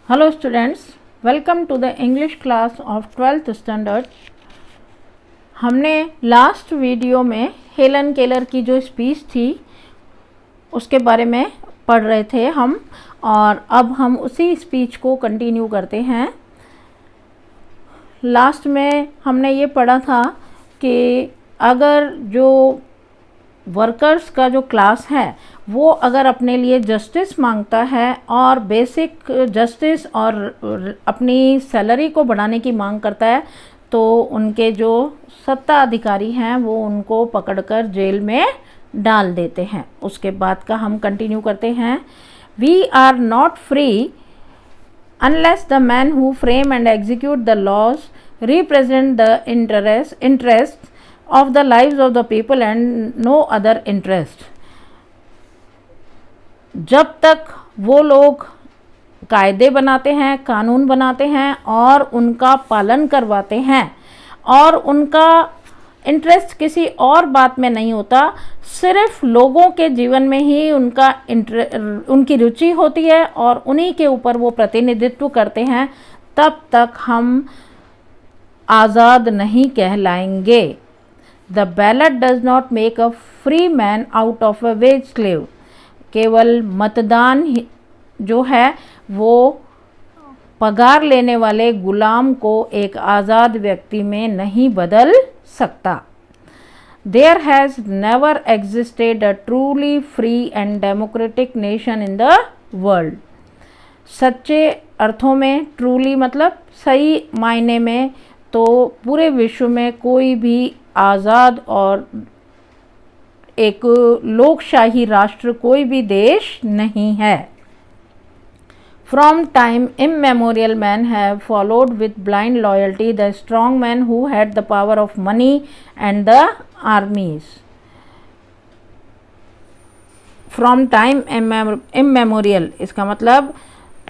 Hello students, welcome to the English class of 12th standard। हमने last video में Helen Keller की जो speech थी उसके बारे में पढ़ रहे थे हम, और अब हम उसी स्पीच को कंटिन्यू करते हैं। लास्ट में हमने ये पढ़ा था कि अगर जो वर्कर्स का जो क्लास है वो अगर अपने लिए जस्टिस मांगता है और बेसिक जस्टिस और अपनी सैलरी को बढ़ाने की मांग करता है, तो उनके जो सत्ता अधिकारी हैं वो उनको पकड़कर जेल में डाल देते हैं। उसके बाद का हम कंटिन्यू करते हैं। We are not free unless the man who frame and execute the laws represent the interest of the lives of the people and no other interest। जब तक वो लोग कायदे बनाते हैं, कानून बनाते हैं और उनका पालन करवाते हैं और उनका इंटरेस्ट किसी और बात में नहीं होता, सिर्फ लोगों के जीवन में ही उनकी रुचि होती है और उन्हीं के ऊपर वो प्रतिनिधित्व करते हैं, तब तक हम आज़ाद नहीं कहलाएंगे। The ballot does not make a free man out of a wage slave। केवल मतदान जो है वो पगार लेने वाले गुलाम को एक आज़ाद व्यक्ति में नहीं बदल सकता। There has never existed a truly free and democratic nation in the world। सच्चे अर्थों में ट्रूली मतलब सही मायने में तो पूरे विश्व में कोई भी आज़ाद और एक लोकशाही राष्ट्र कोई भी देश नहीं है। From time immemorial men have followed with blind loyalty the strong men who had the power of money and the armies। From time immemorial इसका मतलब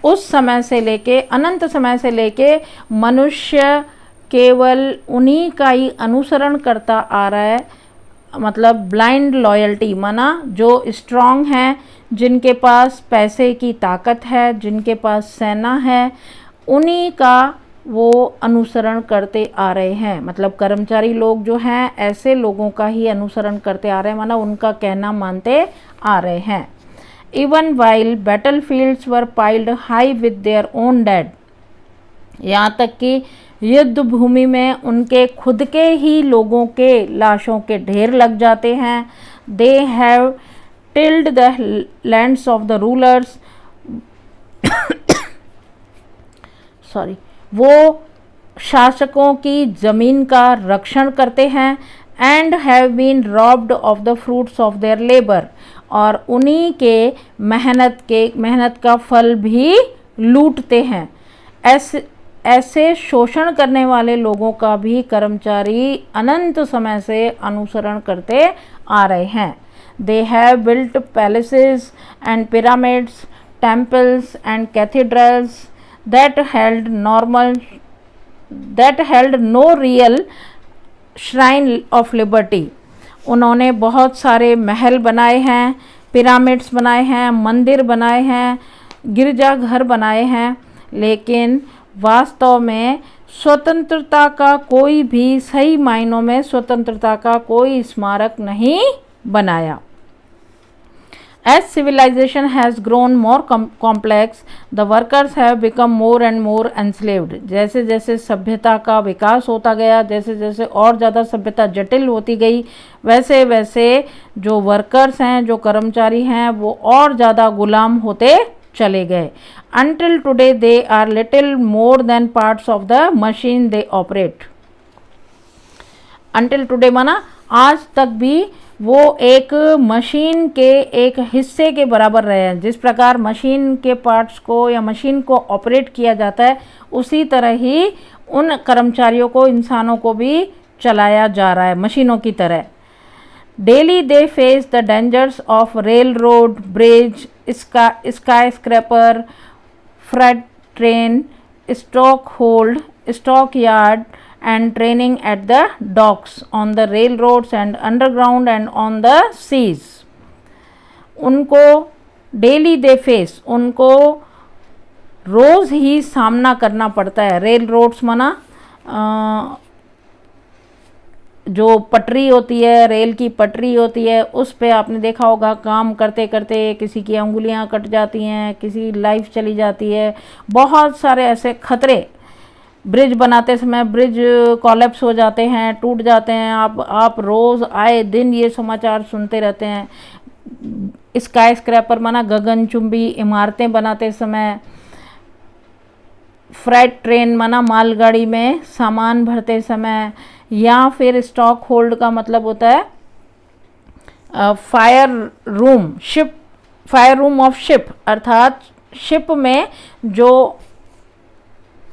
उस समय से लेके अनंत समय से लेके मनुष्य केवल उन्हीं का ही अनुसरण करता आ रहा है। मतलब ब्लाइंड लॉयल्टी माना जो स्ट्रांग हैं, जिनके पास पैसे की ताकत है, जिनके पास सेना है, उन्हीं का वो अनुसरण करते आ रहे हैं। मतलब कर्मचारी लोग जो हैं ऐसे लोगों का ही अनुसरण करते आ रहे हैं, माना उनका कहना मानते आ रहे हैं। Even while battle fields were piled high with their own dead. यहाँ तक कि युद्ध भूमि में उनके खुद के ही लोगों के लाशों के ढेर लग जाते हैं। They have tilled the lands of the rulers वो शासकों की ज़मीन का रक्षण करते हैं। And have been robbed of the fruits of their labour, और उन्हीं के मेहनत का फल भी लूटते हैं। ऐसे शोषण करने वाले लोगों का भी कर्मचारी अनंत समय से अनुसरण करते आ रहे हैं। They have built palaces and pyramids, temples and cathedrals that held no real shrine of liberty. उन्होंने बहुत सारे महल बनाए हैं, पिरामिड्स बनाए हैं, मंदिर बनाए हैं, गिरजाघर बनाए हैं, लेकिन वास्तव में स्वतंत्रता का कोई भी सही मायनों में स्वतंत्रता का कोई स्मारक नहीं बनाया। As civilization has grown more complex, the workers have become more and more enslaved। जैसे जैसे सभ्यता का विकास होता गया, जैसे जैसे और ज़्यादा सभ्यता जटिल होती गई, वैसे वैसे जो वर्कर्स हैं, जो कर्मचारी हैं, वो और ज़्यादा गुलाम होते चले गए। Until today they are little more than parts of the machine they operate। Until today माना आज तक भी वो एक मशीन के एक हिस्से के बराबर रहे हैं। जिस प्रकार मशीन के पार्ट्स को या मशीन को ऑपरेट किया जाता है, उसी तरह ही उन कर्मचारियों को, इंसानों को भी चलाया जा रहा है मशीनों की तरह। Daily they face the dangers of rail road, bridge, sky scraper, freight train, stock hold, stock yard and training at the docks, on the railroads and underground and on the seas। उनको daily they face, उनको रोज़ ही सामना करना पड़ता है। Rail roads माना जो पटरी होती है, रेल की पटरी होती है, उस पे आपने देखा होगा काम करते करते किसी की अंगुलियां कट जाती हैं, किसी लाइफ चली जाती है। बहुत सारे ऐसे खतरे, ब्रिज बनाते समय ब्रिज कोलैप्स हो जाते हैं, टूट जाते हैं। आप रोज़ आए दिन ये समाचार सुनते रहते हैं। स्काई स्क्रैपर माना गगनचुंबी इमारतें बनाते समय, फ्रेट ट्रेन माना मालगाड़ी में सामान भरते समय, या फिर स्टॉक होल्ड का मतलब होता है फायर रूम ऑफ शिप, अर्थात शिप में जो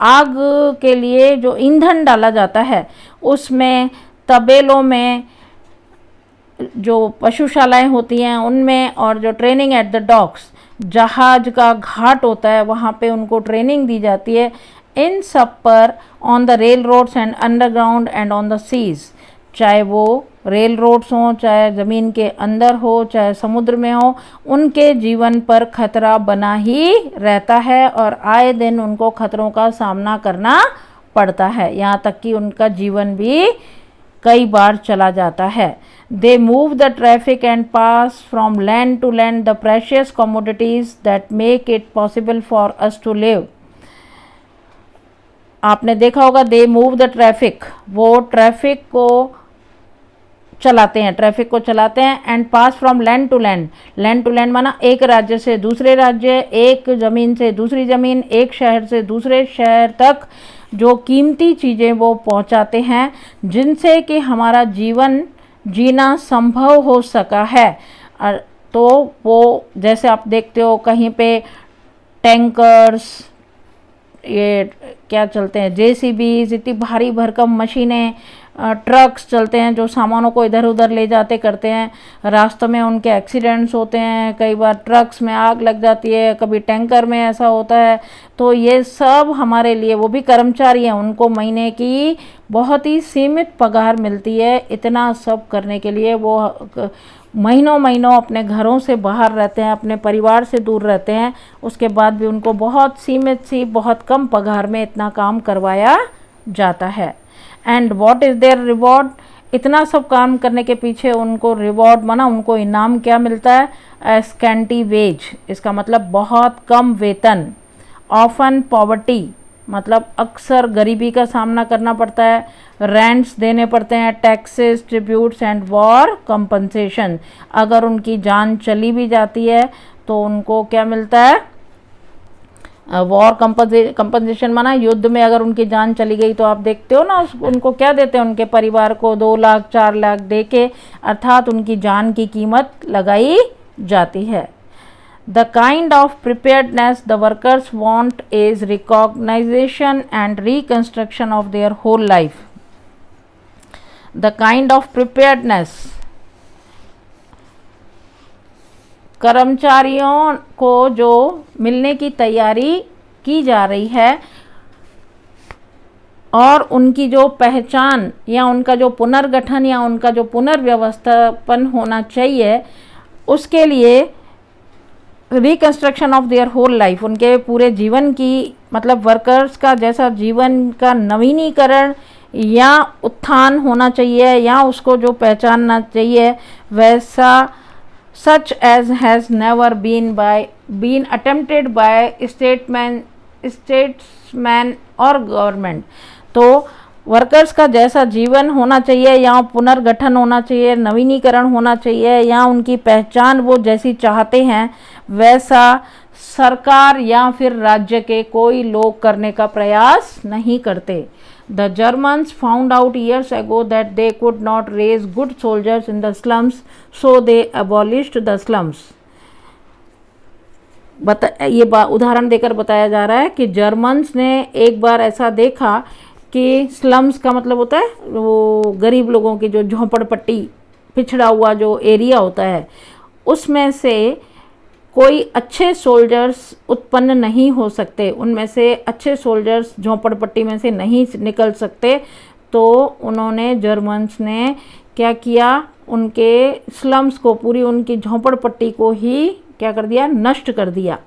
आग के लिए जो ईंधन डाला जाता है, उसमें तबेलों में जो पशुशालाएं होती हैं उनमें, और जो ट्रेनिंग एट द डॉक्स, जहाज का घाट होता है वहाँ पे उनको ट्रेनिंग दी जाती है। इन सब पर on the railroads and underground and on the seas, चाहे वो रेल रोड्स हों, चाहे ज़मीन के अंदर हो, चाहे समुद्र में हो, उनके जीवन पर खतरा बना ही रहता है और आए दिन उनको खतरों का सामना करना पड़ता है। यहाँ तक कि उनका जीवन भी कई बार चला जाता है। They move the traffic and pass from land to land the precious commodities that make it possible for us to live. आपने देखा होगा दे मूव द ट्रैफिक, वो ट्रैफिक को चलाते हैं and pass from land to land माना एक राज्य से दूसरे राज्य, एक ज़मीन से दूसरी ज़मीन, एक शहर से दूसरे शहर तक जो कीमती चीज़ें वो पहुंचाते हैं, जिनसे कि हमारा जीवन जीना संभव हो सका है। तो वो जैसे आप देखते हो कहीं पे टैंकर्स, ये क्या चलते हैं, जेसीबीज, इतनी भारी भरकम मशीनें, ट्रक्स चलते हैं जो सामानों को इधर उधर ले जाते करते हैं। रास्ते में उनके एक्सीडेंट्स होते हैं, कई बार ट्रक्स में आग लग जाती है, कभी टैंकर में ऐसा होता है। तो ये सब हमारे लिए, वो भी कर्मचारी हैं, उनको महीने की बहुत ही सीमित पगार मिलती है। इतना सब करने के लिए वो महीनों अपने घरों से बाहर रहते हैं, अपने परिवार से दूर रहते हैं, उसके बाद भी उनको बहुत सीमित सी, बहुत कम पगार में इतना काम करवाया जाता है। And what is their reward? इतना सब काम करने के पीछे उनको रिवॉर्ड माना उनको इनाम क्या मिलता है? स्कैंटी वेज, इसका मतलब बहुत कम वेतन। ऑफन पॉवर्टी मतलब अक्सर गरीबी का सामना करना पड़ता है। रेंट्स देने पड़ते हैं, taxes, tributes and war compensation. अगर उनकी जान चली भी जाती है तो उनको क्या मिलता है? वॉर कंपनसेशन माना युद्ध में अगर उनकी जान चली गई तो आप देखते हो ना उनको क्या देते हैं, उनके परिवार को 2 लाख 4 लाख दे के, अर्थात उनकी जान की कीमत लगाई जाती है। The kind of preparedness the workers want is recognition and reconstruction of their whole life. The kind of preparedness, कर्मचारियों को जो मिलने की तैयारी की जा रही है और उनकी जो पहचान या उनका जो पुनर्गठन या उनका जो पुनर्व्यवस्थापन होना चाहिए, उसके लिए reconstruction of their whole life, उनके पूरे जीवन की, मतलब वर्कर्स का जैसा जीवन का नवीनीकरण या उत्थान होना चाहिए या उसको जो पहचानना चाहिए, वैसा such as has never been attempted by statesman और गवर्नमेंट। तो वर्कर्स का जैसा जीवन होना चाहिए या पुनर्गठन होना चाहिए, नवीनीकरण होना चाहिए या उनकी पहचान वो जैसी चाहते हैं, वैसा सरकार या फिर राज्य के कोई लोग करने का प्रयास नहीं करते। The Germans found out years ago that they could not raise good soldiers in the slums, so they abolished the slums. ये उदाहरण देकर बताया जा रहा है कि जर्मन्स ने एक बार ऐसा देखा कि स्लम्स का मतलब होता है वो गरीब लोगों की जो झोंपड़पट्टी, पिछड़ा हुआ जो एरिया होता है, उसमें से कोई अच्छे सोल्जर्स उत्पन्न नहीं हो सकते, उनमें से अच्छे सोल्जर्स झोंपड़पट्टी में से नहीं निकल सकते। तो उन्होंने, जर्मन्स ने क्या किया, उनके स्लम्स को, पूरी उनकी झोंपड़पट्टी को ही क्या कर दिया? नष्ट कर दिया।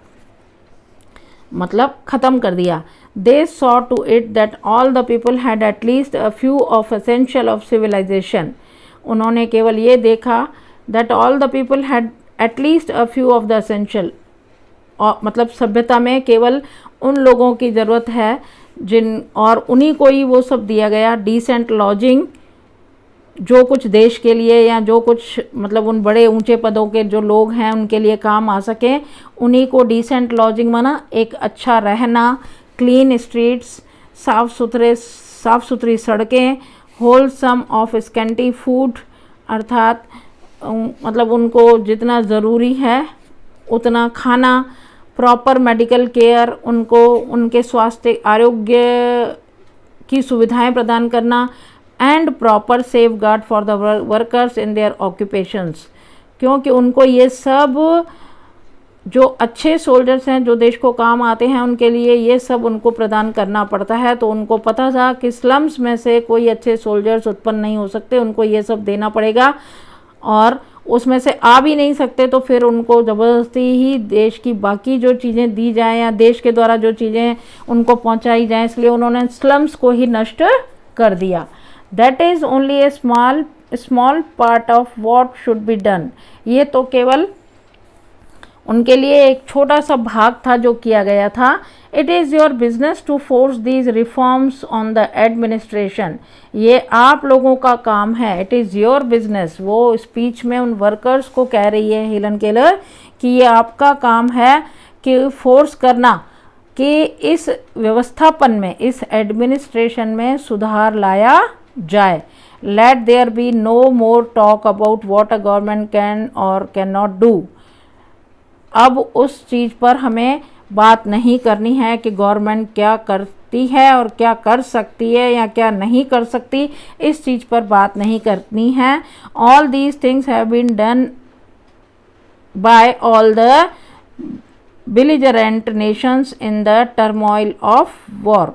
मतलब ख़त्म कर दिया। They saw to it that all the people had at least a few of essential of civilisation. उन्होंने केवल ये देखा that all the people had at least a few of the essential, और मतलब सभ्यता में केवल उन लोगों की ज़रूरत है जिन, और उन्हीं को ही वो सब दिया गया। डिसेंट लॉजिंग, जो कुछ देश के लिए या जो कुछ मतलब उन बड़े ऊंचे पदों के जो लोग हैं उनके लिए काम आ सके, उन्हीं को डिसेंट लॉजिंग माना एक अच्छा रहना, क्लीन स्ट्रीट्स, साफ़ सुथरी सड़कें, होलसम ऑफ स्कैंटी फूड, अर्थात मतलब उनको जितना ज़रूरी है उतना खाना, प्रॉपर मेडिकल केयर, उनको उनके स्वास्थ्य आरोग्य की सुविधाएं प्रदान करना, and proper safe guard for the workers in their occupations, क्योंकि उनको ये सब जो अच्छे सोल्जर्स हैं जो देश को काम आते हैं उनके लिए ये सब उनको प्रदान करना पड़ता है। तो उनको पता था कि स्लम्स में से कोई अच्छे सोल्जर्स उत्पन्न नहीं हो सकते, उनको ये सब देना पड़ेगा, और उसमें से आ भी नहीं सकते तो फिर उनको ज़बरदस्ती ही देश की बाकी जो चीज़ें दी जाएं या देश के द्वारा जो चीज़ें उनको पहुंचाई जाएं, इसलिए उन्होंने स्लम्स को ही नष्ट कर दिया। That is only A small part of what should be done. ये तो केवल उनके लिए एक छोटा सा भाग था जो किया गया था। It is your business to force these reforms on the administration. ये आप लोगों का काम है। It is your business. वो स्पीच में उन वर्कर्स को कह रही है हेलन केलर कि ये आपका काम है कि फोर्स करना कि इस व्यवस्थापन में, इस एडमिनिस्ट्रेशन में सुधार लाया जाए। Let there be no more talk about what a government can और कैन नॉट डू। अब उस चीज़ पर हमें बात नहीं करनी है कि गवर्नमेंट क्या करती है और क्या कर सकती है या क्या नहीं कर सकती, इस चीज़ पर बात नहीं करनी है। All these things have been done by all the belligerent nations in the turmoil of war.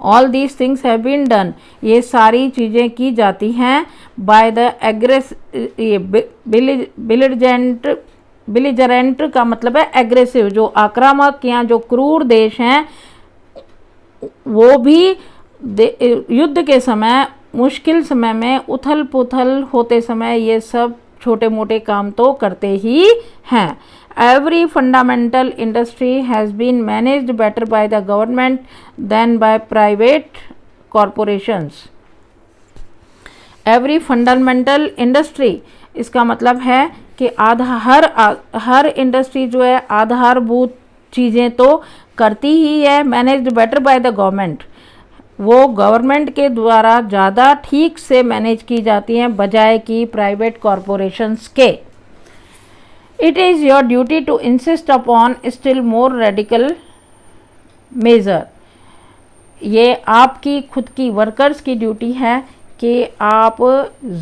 All these things have been done. ये सारी चीज़ें की जाती हैं by the belligerent का मतलब है एग्रेसिव, जो आक्रामक या जो क्रूर देश हैं, वो भी युद्ध के समय, मुश्किल समय में, उथल पुथल होते समय ये सब छोटे मोटे काम तो करते ही हैं। Every fundamental industry has been managed better by the government than by private corporations. Every fundamental industry, इसका मतलब है कि हर इंडस्ट्री जो है आधारभूत चीज़ें तो करती ही है, managed better by the government, वो गवर्नमेंट के द्वारा ज़्यादा ठीक से मैनेज की जाती हैं बजाय कि प्राइवेट कॉरपोरेशंस के। It is your duty to insist upon still more radical measure. ये आपकी खुद की वर्कर्स की ड्यूटी है कि आप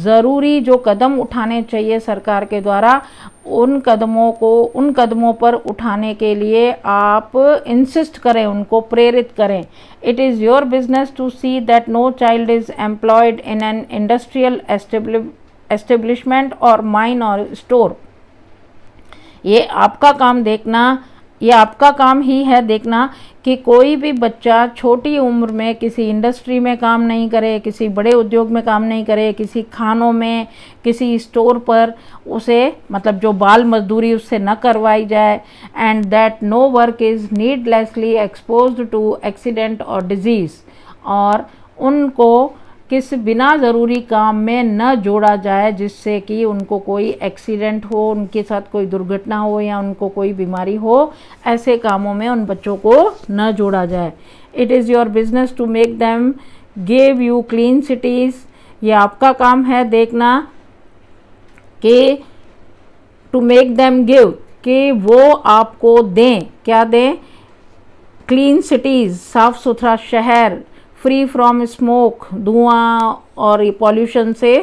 ज़रूरी जो कदम उठाने चाहिए सरकार के द्वारा, उन कदमों पर उठाने के लिए आप इंसिस्ट करें, उनको प्रेरित करें। It is your business to see that no child is employed in an industrial establishment or mine or store. ये आपका काम ही है देखना कि कोई भी बच्चा छोटी उम्र में किसी इंडस्ट्री में काम नहीं करे, किसी बड़े उद्योग में काम नहीं करे, किसी खानों में, किसी स्टोर पर उसे मतलब जो बाल मजदूरी उससे न करवाई जाए, and that no work is needlessly exposed to accident or disease, और उनको किस बिना ज़रूरी काम में न जोड़ा जाए जिससे कि उनको कोई एक्सीडेंट हो, उनके साथ कोई दुर्घटना हो या उनको कोई बीमारी हो, ऐसे कामों में उन बच्चों को न जोड़ा जाए। It is your business to make them give you clean cities. ये आपका काम है देखना कि टू मेक देम गिव, कि वो आपको दें, क्या दें, क्लीन सिटीज़, साफ़ सुथरा शहर, फ्री फ्रॉम स्मोक, धुआं और पॉल्यूशन से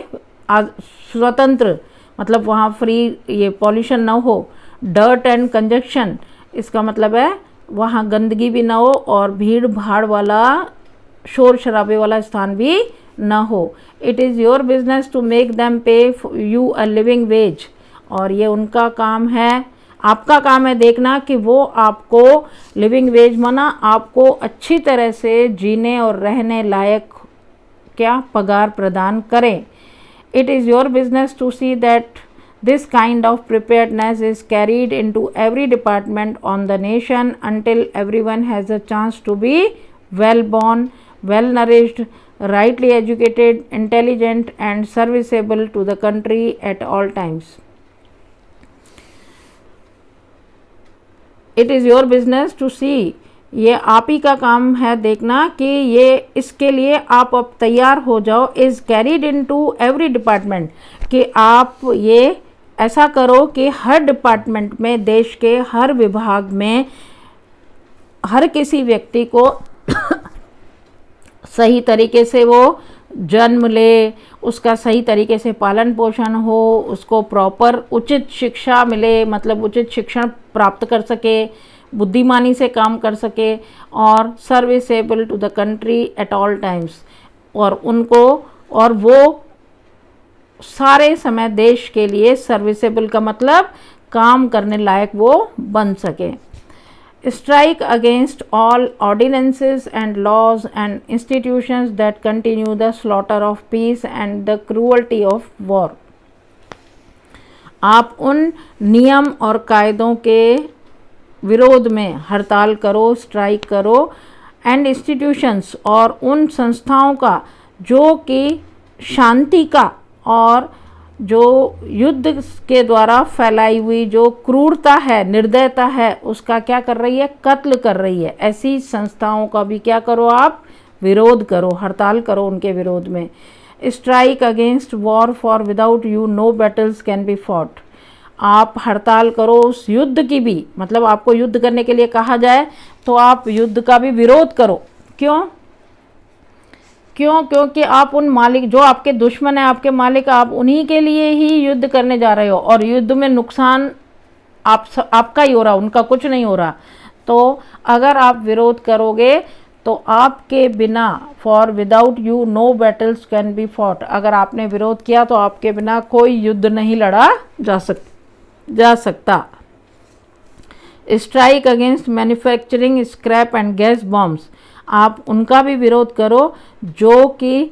स्वतंत्र, मतलब वहाँ फ्री ये पॉल्यूशन ना हो। डर्ट एंड कंजक्शन, इसका मतलब है वहाँ गंदगी भी ना हो और भीड़ भाड़ वाला शोर शराबे वाला स्थान भी ना हो। It is your business to make them pay you a living wage, और ये उनका काम है आपका काम है देखना कि वो आपको लिविंग वेज माना आपको अच्छी तरह से जीने और रहने लायक क्या पगार प्रदान करें। It is your business to see that this kind of preparedness is carried into every department on the nation until everyone has a chance to be well born, well nourished, rightly educated, intelligent and serviceable to the country at all times. It is your business to see, ये आप ही का काम है देखना कि ये इसके लिए आप अब तैयार हो जाओ। Is carried into every department, कि आप ये ऐसा करो कि हर डिपार्टमेंट में, देश के हर विभाग में हर किसी व्यक्ति को सही तरीके से वो जन्म ले, उसका सही तरीके से पालन पोषण हो, उसको प्रॉपर उचित शिक्षा मिले, मतलब उचित शिक्षण प्राप्त कर सके, बुद्धिमानी से काम कर सके और serviceable to the country at all times, और उनको और वो सारे समय देश के लिए सर्विसेबल का मतलब काम करने लायक वो बन सके। Strike against all ordinances and laws and institutions that continue the slaughter of peace and the cruelty of war. आप उन नियम और कायदों के विरोध में हड़ताल करो, स्ट्राइक करो, एंड इंस्टीट्यूशंस और उन संस्थाओं का जो कि शांति का और जो युद्ध के द्वारा फैलाई हुई जो क्रूरता है, निर्दयता है, उसका क्या कर रही है, कत्ल कर रही है। ऐसी संस्थाओं का भी क्या करो, आप विरोध करो, हड़ताल करो उनके विरोध में। Strike against war for without you know battles can be fought. आप हड़ताल करो उस युद्ध की भी, मतलब आपको युद्ध करने के लिए कहा जाए तो आप युद्ध का भी विरोध करो। क्यों? क्योंकि आप उन मालिक, जो आपके दुश्मन है, आपके मालिक, आप उन्हीं के लिए ही युद्ध करने जा रहे हो और युद्ध में नुकसान आपका ही हो रहा, उनका कुछ नहीं हो रहा। तो अगर आप विरोध करोगे तो आपके बिना, for without you know battles can be fought, अगर आपने विरोध किया तो आपके बिना कोई युद्ध नहीं लड़ा जा सकता। Strike against manufacturing scrap and gas bombs, आप उनका भी विरोध करो जो कि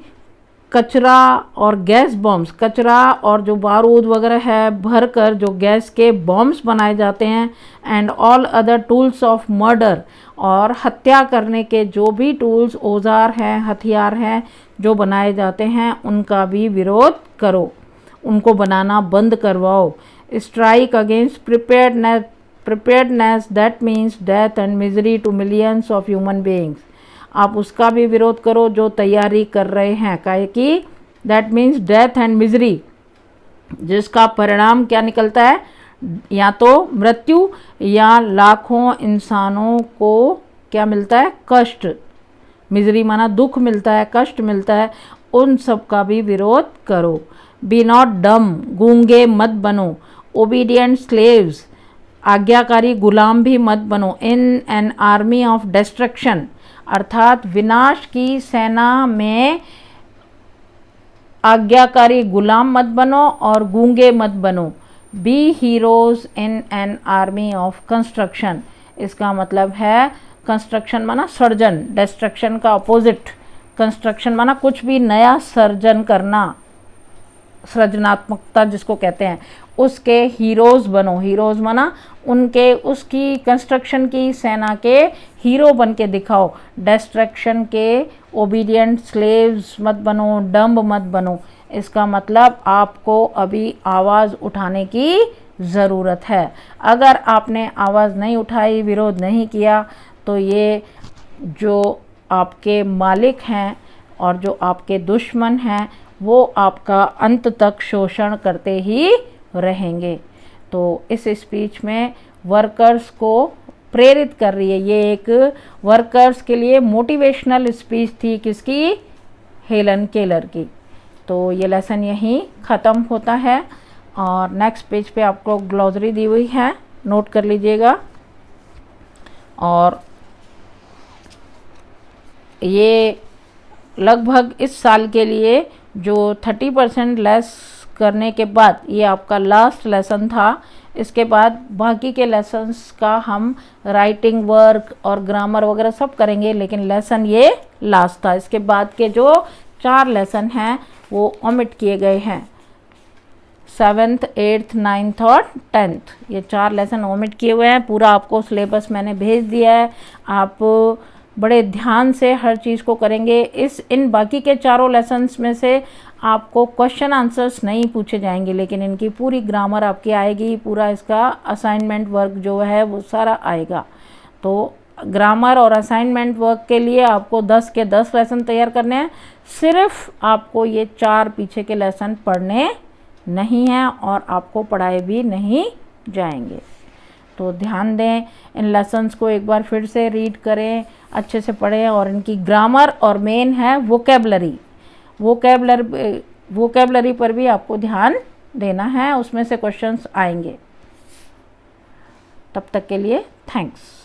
कचरा और गैस बॉम्ब्स, कचरा और जो बारूद वगैरह है भर कर जो गैस के बॉम्ब्स बनाए जाते हैं, and all other tools of murder, और हत्या करने के जो भी टूल्स, औजार हैं, हथियार हैं जो बनाए जाते हैं, उनका भी विरोध करो, उनको बनाना बंद करवाओ। Strike against preparedness that means death and misery to millions of human beings, आप उसका भी विरोध करो जो तैयारी कर रहे हैं, काहे कि that means death and misery, जिसका परिणाम क्या निकलता है, या तो मृत्यु या लाखों इंसानों को क्या मिलता है, कष्ट। मिजरी माना दुख मिलता है, कष्ट मिलता है, उन सब का भी विरोध करो। बी नॉट डम, गूंगे मत बनो। ओबीडियंट स्लेव्स, आज्ञाकारी गुलाम भी मत बनो। इन एन आर्मी ऑफ डिस्ट्रक्शन, अर्थात विनाश की सेना में आज्ञाकारी गुलाम मत बनो और गूंगे मत बनो। Be heroes in an army of construction, इसका मतलब है कंस्ट्रक्शन माना सर्जन, डिस्ट्रक्शन का अपोजिट, कंस्ट्रक्शन माना कुछ भी नया सर्जन करना, सृजनात्मकता जिसको कहते हैं, उसके हीरोज बनो। हीरोज माना उनके, उसकी कंस्ट्रक्शन की सेना के हीरो बन के दिखाओ। डिस्ट्रक्शन के ओबीडियंट स्लेव्स मत बनो, डम्ब मत बनो। इसका मतलब आपको अभी आवाज़ उठाने की ज़रूरत है। अगर आपने आवाज़ नहीं उठाई, विरोध नहीं किया, तो ये जो आपके मालिक हैं और जो आपके दुश्मन हैं वो आपका अंत तक शोषण करते ही रहेंगे। तो इस स्पीच में वर्कर्स को प्रेरित कर रही है, ये एक वर्कर्स के लिए मोटिवेशनल स्पीच थी, किसकी, हेलन केलर की। तो ये लेसन यहीं ख़त्म होता है और नेक्स्ट पेज पे आपको ग्लॉसरी दी हुई है, नोट कर लीजिएगा। और ये लगभग इस साल के लिए जो 30% लेस करने के बाद ये आपका लास्ट लेसन था। इसके बाद बाकी के लेसन्स का हम राइटिंग वर्क और ग्रामर वगैरह सब करेंगे, लेकिन लेसन ये लास्ट था। इसके बाद के जो 4 लेसन हैं वो ओमिट किए गए हैं, 7th 8th 9th और 10th, ये 4 लेसन ओमिट किए हुए हैं। पूरा आपको सिलेबस मैंने भेज दिया है, आप बड़े ध्यान से हर चीज़ को करेंगे। इन बाकी के चारों लेसन्स में से आपको क्वेश्चन आंसर्स नहीं पूछे जाएंगे, लेकिन इनकी पूरी ग्रामर आपकी आएगी, पूरा इसका असाइनमेंट वर्क जो है वो सारा आएगा। तो ग्रामर और असाइनमेंट वर्क के लिए आपको 10 के 10 लेसन तैयार करने हैं। सिर्फ आपको ये 4 पीछे के लेसन पढ़ने नहीं हैं और आपको पढ़ाए भी नहीं जाएंगे। तो ध्यान दें, इन लेसन्स को एक बार फिर से रीड करें, अच्छे से पढ़ें, और इनकी ग्रामर और मेन है वोकेबलरी पर भी आपको ध्यान देना है, उसमें से क्वेश्चंस आएंगे। तब तक के लिए थैंक्स।